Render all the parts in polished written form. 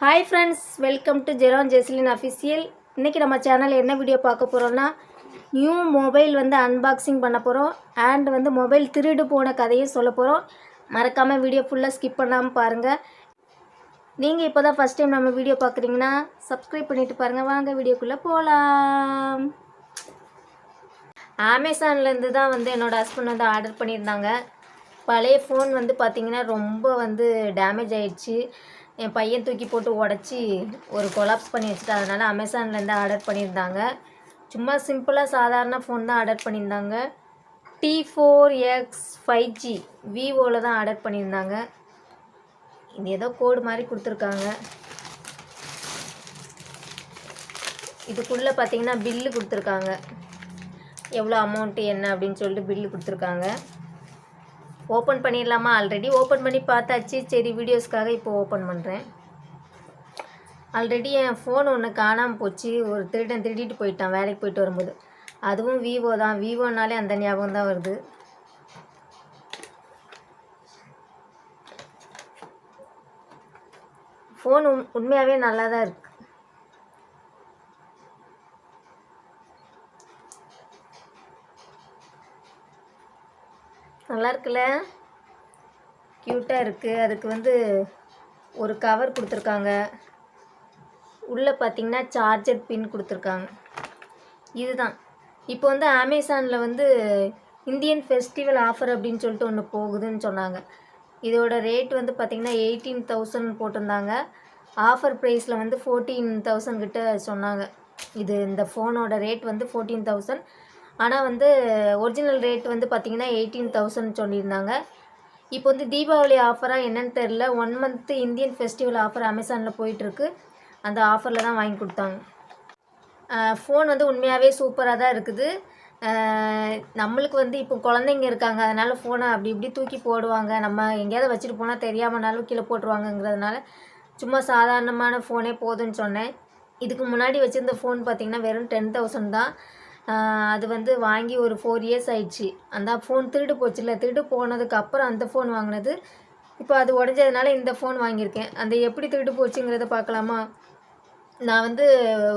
Hi friends, welcome to Jeron Jesline official. இன்றைக்கி நம்ம சேனலில் என்ன வீடியோ பார்க்க போகிறோன்னா, நியூ மொபைல் வந்து அன்பாக்சிங் பண்ண போகிறோம். அண்ட் வந்து மொபைல் திருடு போன கதையும் சொல்ல போகிறோம். மறக்காமல் வீடியோ ஃபுல்லாக ஸ்கிப் பண்ணாமல் பாருங்கள். நீங்கள் இப்போ தான் ஃபஸ்ட் டைம் நம்ம வீடியோ பார்க்குறீங்கன்னா சப்ஸ்கிரைப் பண்ணிவிட்டு பாருங்கள். வாங்க வீடியோக்குள்ளே போகலாம். அமேசான்லேருந்து தான் வந்து என்னோடய ஹஸ்பண்ட் வந்து ஆர்டர் பண்ணியிருந்தாங்க. பழைய ஃபோன் வந்து பார்த்திங்கன்னா ரொம்ப வந்து டேமேஜ் ஆகிடுச்சு. என் பையன் தூக்கி போட்டு உடச்சி ஒரு கொலாப்ஸ் பண்ணி வச்சுட்டு, அதனால் அமேசான்லேருந்து ஆர்டர் பண்ணியிருந்தாங்க. சும்மா சிம்பிளாக சாதாரண ஃபோன் தான் ஆர்டர் பண்ணியிருந்தாங்க. T4X 5G விவோவில் தான் ஆர்டர் பண்ணியிருந்தாங்க. இது ஏதோ கோடு மாதிரி கொடுத்துருக்காங்க. இதுக்குள்ளே பார்த்திங்கன்னா பில்லு கொடுத்துருக்காங்க. எவ்வளோ அமௌண்ட்டு என்ன அப்படின்னு சொல்லிட்டு பில்லு கொடுத்துருக்காங்க. ஓப்பன் பண்ணிடலாமா? ஆல்ரெடி ஓப்பன் பண்ணி பார்த்தாச்சு. சரி, வீடியோஸ்க்காக இப்போ ஓப்பன் பண்ணுறேன். ஆல்ரெடி என் ஃபோன் ஒன்று காணாமல் போச்சு. ஒரு திருடன் திருடிட்டு போயிட்டான் வேலைக்கு போயிட்டு வரும்போது. அதுவும் விவோ தான். விவோனாலே அந்த ஞாபகம் தான் வருது. ஃபோன் உண்மையாகவே நல்லா தான் இருக்குது. நல்லா இருக்குல்ல? க்யூட்டாக இருக்குது. அதுக்கு வந்து ஒரு கவர் கொடுத்துருக்காங்க. உள்ளே பார்த்திங்கன்னா சார்ஜர் பின் கொடுத்துருக்காங்க. இதுதான் இப்போ வந்து அமேசானில் வந்து இந்தியன் ஃபெஸ்டிவல் ஆஃபர் அப்படின்னு சொல்லிட்டு ஒன்று போகுதுன்னு சொன்னாங்க. இதோட ரேட் வந்து பார்த்திங்கன்னா 18,000 போட்டிருந்தாங்க. ஆஃபர் ப்ரைஸில் வந்து 14,000 கிட்ட சொன்னாங்க. இந்த ஃபோனோட ரேட் வந்து 14,000. ஆனால் வந்து ஒரிஜினல் ரேட் வந்து பார்த்திங்கன்னா 18,000 சொல்லியிருந்தாங்க. இப்போ வந்து தீபாவளி ஆஃபராக என்னென்னு தெரில. 1 மந்த்து இந்தியன் ஃபெஸ்டிவல் ஆஃபர் அமேசானில் போயிட்டுருக்கு. அந்த ஆஃபரில் தான் வாங்கி கொடுத்தாங்க. ஃபோன் வந்து உண்மையாகவே சூப்பராக தான் இருக்குது. நம்மளுக்கு வந்து இப்போ குழந்தைங்க இருக்காங்க, அதனால் ஃபோனை அப்படி இப்படி தூக்கி போடுவாங்க. நம்ம எங்கேயாவது வச்சுட்டு போனால் தெரியாமனாலும் கீழே போட்டுருவாங்கங்கிறதுனால சும்மா சாதாரணமான ஃபோனே போதுன்னு சொன்னேன். இதுக்கு முன்னாடி வச்சுருந்த ஃபோன் பார்த்திங்கன்னா வெறும் 10,000 தான். அது வந்து வாங்கி ஒரு 4 இயர்ஸ் ஆயிடுச்சு. அந்த ஃபோன் திருடு போச்சுல்ல, திருடு போனதுக்கு அப்புறம் அந்த ஃபோன் வாங்கினது. இப்போ அது உடஞ்சதுனால இந்த ஃபோன் வாங்கியிருக்கேன். அந்த எப்படி திருடு போச்சுங்கிறத பார்க்கலாமா? நான் வந்து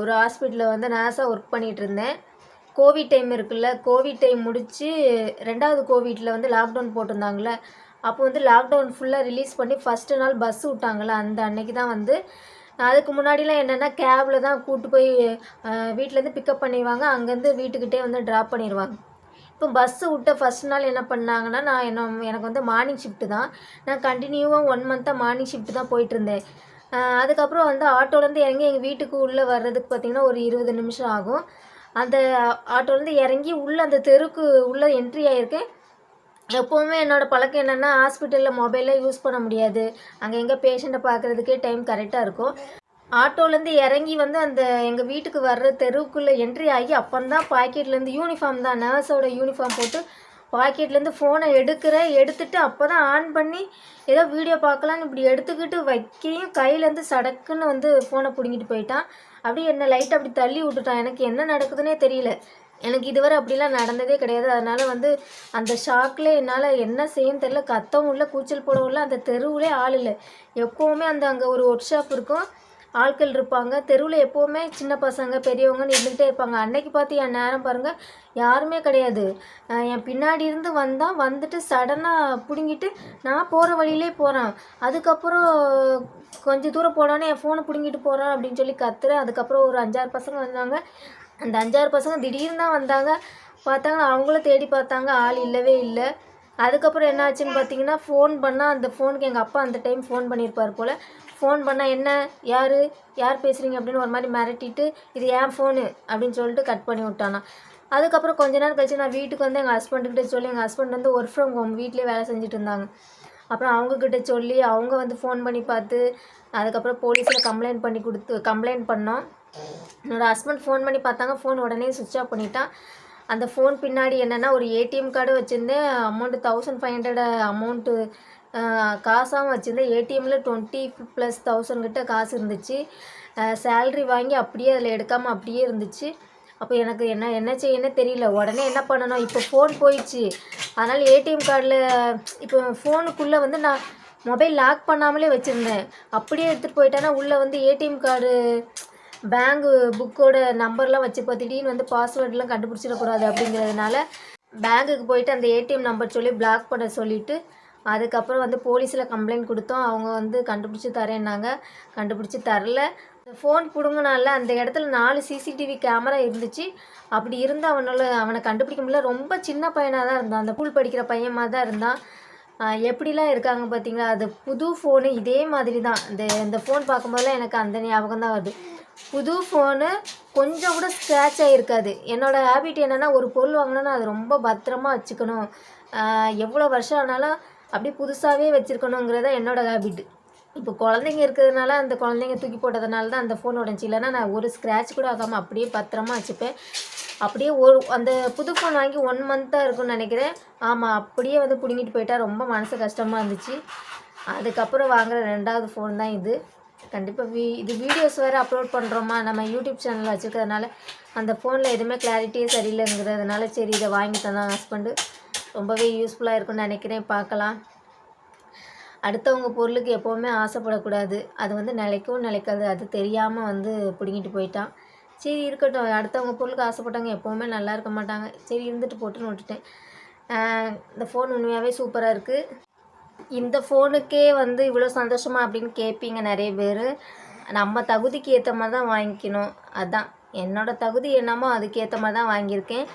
ஒரு ஹாஸ்பிட்டலில் வந்து நர்ஸாக ஒர்க் பண்ணிகிட்டு இருந்தேன். கோவிட் டைம் இருக்குல்ல, கோவிட் டைம் முடித்து 2வது கோவிட்டில் வந்து லாக்டவுன் போட்டிருந்தாங்களே. அப்போ வந்து லாக்டவுன் ஃபுல்லாக ரிலீஸ் பண்ணி ஃபஸ்ட்டு நாள் பஸ் விட்டாங்களே, அந்த அன்னைக்கு தான் வந்து. அதுக்கு முன்னாடிலாம் என்னென்னா கேபில் தான் கூப்பிட்டு போய் வீட்டிலேருந்து பிக்கப் பண்ணிடுவாங்க. அங்கேருந்து வீட்டுக்கிட்டே வந்து ட்ராப் பண்ணிடுவாங்க. இப்போ பஸ்ஸு விட்ட ஃபஸ்ட் நாள் என்ன பண்ணாங்கன்னா, எனக்கு வந்து மார்னிங் ஷிஃப்ட்டு தான். நான் கண்டினியூவாக 1 மந்த்தாக மார்னிங் ஷிஃப்ட்டு தான் போயிட்டுருந்தேன். அதுக்கப்புறம் வந்து ஆட்டோலேருந்து இறங்கி எங்கள் வீட்டுக்கு உள்ளே வர்றதுக்கு பார்த்திங்கன்னா ஒரு 20 நிமிஷம் ஆகும். அந்த ஆட்டோலேருந்து இறங்கி உள்ளே அந்த தெருக்கு உள்ளே என்ட்ரி ஆகியிருக்கேன். எப்போவுமே என்னோடய பழக்கம் என்னென்னா, ஹாஸ்பிட்டலில் மொபைலில் யூஸ் பண்ண முடியாது. அங்கே எங்கே பேஷண்ட்டை பார்க்குறதுக்கே டைம் கரெக்டாக இருக்கும். ஆட்டோலேருந்து இறங்கி வந்து அந்த எங்கள் வீட்டுக்கு வர்ற தெருவுக்குள்ளே என்ட்ரி ஆகி அப்போந்தான் பாக்கெட்லேருந்து யூனிஃபார்ம் தான், நர்ஸோட யூனிஃபார்ம் போட்டு பாக்கெட்லேருந்து ஃபோனை எடுத்துட்டு அப்போ தான் ஆன் பண்ணி ஏதோ வீடியோ பார்க்கலான்னு இப்படி எடுத்துக்கிட்டு வைக்கையும் கையிலேருந்து சடக்குன்னு வந்து ஃபோனை பிடுங்கிட்டு போயிட்டான். அப்படியே என்னை லைட்டாக அப்படி தள்ளி விட்டுட்டான். எனக்கு என்ன நடக்குதுன்னே தெரியல. எனக்கு இதுவரை அப்படிலாம் நடந்ததே கிடையாது. அதனால் வந்து அந்த ஷாக்கில் என்னால் என்ன செய்யன்னு தெரியல. கத்தவும் இல்லை, கூச்சல் போடவும் இல்லை. அந்த தெருவிலே ஆள் இல்லை. எப்போவுமே அங்கே ஒரு ஒர்க் ஷாப் இருக்கும், ஆட்கள் இருப்பாங்க. தெருவில் எப்போவுமே சின்ன பசங்க பெரியவங்கன்னு இருந்துக்கிட்டே இருப்பாங்க. அன்னைக்கு பார்த்து என் நேரம் பாருங்கள், யாருமே கிடையாது. என் பின்னாடி இருந்து வந்துட்டு சடனாக பிடுங்கிட்டு நான் போகிற வழியிலே போகிறான். அதுக்கப்புறம் கொஞ்சம் தூரம் போனானே என் ஃபோனை பிடுங்கிட்டு போகிறான் அப்படின்னு சொல்லி கத்துறேன். அதுக்கப்புறம் ஒரு 5-6 பசங்க வந்தாங்க. அந்த 5-6 பசங்க திடீர்னு தான் வந்தாங்க. பார்த்தாங்க, அவங்களும் தேடி பார்த்தாங்க, ஆள் இல்லவே இல்லை. அதுக்கப்புறம் என்ன ஆச்சுன்னு பார்த்தீங்கன்னா, ஃபோன் பண்ணால் அந்த ஃபோனுக்கு எங்கள் அப்பா அந்த டைம் ஃபோன் பண்ணியிருப்பார் போல். ஃபோன் பண்ணால் என்ன, யார் பேசுகிறீங்க அப்படின்னு ஒரு மாதிரி மிரட்டிட்டு, இது ஏன் ஃபோனு அப்படின்னு சொல்லிட்டு கட் பண்ணி விட்டானா. அதுக்கப்புறம் கொஞ்ச நேரம் கழிச்சு நான் வீட்டுக்கு வந்து எங்கள் ஹஸ்பண்டுக்கிட்ட சொல்லி, எங்கள் ஹஸ்பண்ட் வந்து ஒர்க் ஃப்ரம் ஹோம் வீட்டிலே வேலை செஞ்சுட்டு இருந்தாங்க. அப்புறம் அவங்கக்கிட்ட சொல்லி அவங்க வந்து ஃபோன் பண்ணி பார்த்து அதுக்கப்புறம் போலீஸில் கம்ப்ளைண்ட் பண்ணோம். என்னோடய ஹஸ்பண்ட் ஃபோன் பண்ணி பார்த்தாங்க, ஃபோன் உடனே சுவிட்ச் ஆஃப் பண்ணிட்டான். அந்த ஃபோன் பின்னாடி என்னென்னா ஒரு ஏடிஎம் கார்டு வச்சுருந்தேன். அமௌண்ட்டு 1500 அமௌண்ட்டு காசாகவும் வச்சுருந்தேன். ஏடிஎம்மில் 20+1,000 கிட்ட காசு இருந்துச்சு. சேல்ரி வாங்கி அப்படியே அதில் எடுக்காமல் அப்படியே இருந்துச்சு. அப்போ எனக்கு என்ன செய்யணும்னே தெரியல. உடனே என்ன பண்ணணும், இப்போ ஃபோன் போயிடுச்சு. அதனால் ஏடிஎம் கார்டில் இப்போ ஃபோனுக்குள்ளே வந்து நான் மொபைல் லாக் பண்ணாமலே வச்சுருந்தேன். அப்படியே எடுத்துகிட்டு போயிட்டேன்னா உள்ளே வந்து ஏடிஎம் கார்டு பேங்கு புக்கோட நம்பர்லாம் வச்சுப்போ திடீர்னு வந்து பாஸ்வேர்டெலாம் கண்டுபிடிச்சிடக்கூடாது அப்படிங்கிறதுனால பேங்க்குக்கு போயிட்டு அந்த ஏடிஎம் நம்பர் சொல்லி பிளாக் பண்ண சொல்லிவிட்டு அதுக்கப்புறம் வந்து போலீஸில் கம்ப்ளைண்ட் கொடுத்தோம். அவங்க வந்து கண்டுபிடிச்சி தரேன்னாங்க. கண்டுபிடிச்சி தரல. ஃபோன் பிடுங்கினால அந்த இடத்துல 4 சிசிடிவி கேமரா இருந்துச்சு. அப்படி இருந்து அவனை கண்டுபிடிக்க முடியல. ரொம்ப சின்ன பையனாக தான் இருந்தான். அந்த ஸ்கூல் படிக்கிற பையன் மாதிரி தான் இருந்தான். எப்படிலாம் இருக்காங்க பார்த்தீங்களா? அது புது ஃபோனு இதே மாதிரி தான். இந்த ஃபோன் பார்க்கும்போதெல்லாம் எனக்கு அந்த ஞாபகம் தான் வருது. புது ஃபோனு கொஞ்சம் கூட ஸ்க்ராட்ச் ஆகிருக்காது. என்னோடய ஹேபிட் என்னென்னா ஒரு பொருள் வாங்கினோன்னா அது ரொம்ப பத்திரமா வச்சுக்கணும். எவ்வளோ வருஷம் ஆனாலும் அப்படியே புதுசாகவே வச்சுருக்கணுங்கிறத என்னோடய ஹேபிட்டு. இப்போ குழந்தைங்க இருக்கிறதுனால அந்த குழந்தைங்க தூக்கி போட்டதுனால தான் அந்த ஃபோன் உடஞ்சி. இல்லைன்னா நான் ஒரு ஸ்க்ராட்ச் கூட ஆகாமல் அப்படியே பத்திரமா வச்சுப்பேன். அப்படியே அந்த புது ஃபோன் வாங்கி 1 மந்த் தான் இருக்கும்னு நினைக்கிறேன். ஆமாம், அப்படியே வந்து பிடுங்கிட்டு போயிட்டா. ரொம்ப மனசு கஷ்டமாக இருந்துச்சு. அதுக்கப்புறம் வாங்குகிற 2வது ஃபோன் தான் இது. கண்டிப்பாக இது வீடியோஸ் வேறு அப்லோட் பண்ணுறோமா நம்ம யூடியூப் சேனலில் வச்சுருக்கிறதுனால அந்த ஃபோனில் எதுவுமே கிளாரிட்டியே சரியில்லைங்கிறதுனால சரி இதை வாங்கி தந்தான் ஹஸ்பண்டு. ரொம்பவே யூஸ்ஃபுல்லாக இருக்குன்னு நினைக்கிறேன். பார்க்கலாம். அடுத்தவங்க பொருளுக்கு எப்போவுமே ஆசைப்படக்கூடாது. அது வந்து நிலைக்கவும் நிலைக்காது. அது தெரியாமல் வந்து பிடுங்கிட்டு போயிட்டான். சரி இருக்கட்டும், அடுத்தவங்க பொருளுக்கு ஆசைப்பட்டவங்க எப்போவுமே நல்லா இருக்க மாட்டாங்க. சரி இருந்துட்டு போட்டுன்னு விட்டுட்டேன். இந்த ஃபோன் உண்மையாகவே சூப்பராக இருக்குது. இந்த ஃபோனுக்கே வந்து இவ்வளோ சந்தோஷமா அப்படின்னு கேட்பீங்க நிறைய பேர். நம்ம தகுதிக்கு ஏற்ற மாதிரி தான் வாங்கிக்கணும். அதுதான் என்னோடய தகுதி என்னமோ அதுக்கேற்ற மாதிரி தான் வாங்கியிருக்கேன்.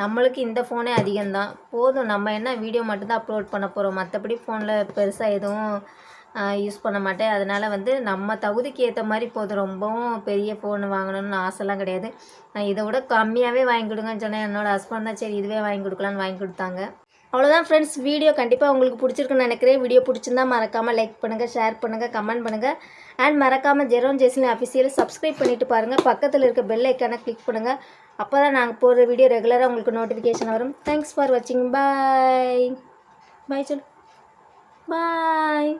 நம்மளுக்கு இந்த ஃபோனே அதிகம்தான். போதும், நம்ம என்ன வீடியோ மட்டும்தான் அப்லோட் பண்ண போகிறோம். மற்றபடி ஃபோனில் பெருசாக எதுவும் யூஸ் பண்ண மாட்டேன். அதனால் வந்து நம்ம தகுதிக்கு ஏற்ற மாதிரி போதும். ரொம்பவும் பெரிய ஃபோன் வாங்கணும்னு ஆசைலாம் கிடையாது. நான் இதை விட கம்மியாகவே வாங்கி கொடுங்கன்னு சொன்னேன். என்னோடய ஹஸ்பண்ட் தான் சரி இதுவே வாங்கி கொடுக்கலான்னு வாங்கி கொடுத்தாங்க. அவ்வளோதான் ஃப்ரெண்ட்ஸ். வீடியோ கண்டிப்பாக உங்களுக்கு பிடிச்சிருக்குன்னு நினைக்கிறேன். வீடியோ பிடிச்சிருந்தா மறக்காமல் லைக் பண்ணுங்கள், ஷேர் பண்ணுங்கள், கமெண்ட் பண்ணுங்கள். அண்ட் மறக்காமல் ஜெரோன் ஜெஸ்லின் அஃபிஷியல் சப்ஸ்கிரைப் பண்ணிவிட்டு பாருங்கள். பக்கத்தில் இருக்க பெல் ஐக்கானை கிளிக் பண்ணுங்கள். அப்போ தான் நாங்கள் போடுற வீடியோ ரெகுலராக உங்களுக்கு நோட்டிஃபிகேஷன் வரும். தேங்க்ஸ் ஃபார் வாட்சிங். பாய் பாய் சொல்லு. பாய்.